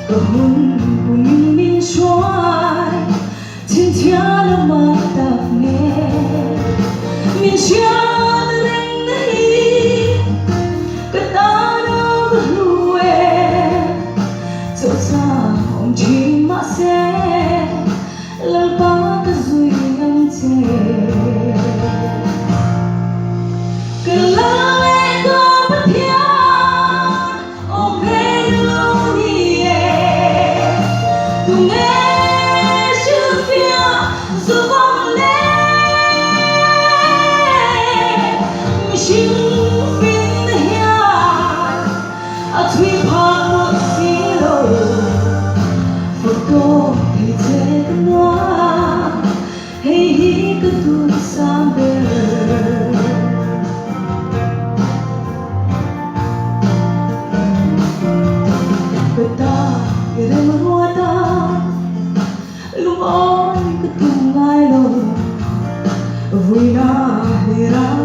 Có hôn của mình xoay trên thia là mà tập nghe mình chia lên đây cái ta đâu có lùe cho xa ông chỉ mà sẽ là ba cái duy ngăn chê cái lá lẽ có bất hiếu ông về lâu đi tu nghe chữ phía dù vòng lên mình xin phiền hia à thuy phá một xí lô phật tô thì thế noa hay hi cứ tu sang đời ta để mà hoa ta lúc ôi cứ tung ai lâu vui na hira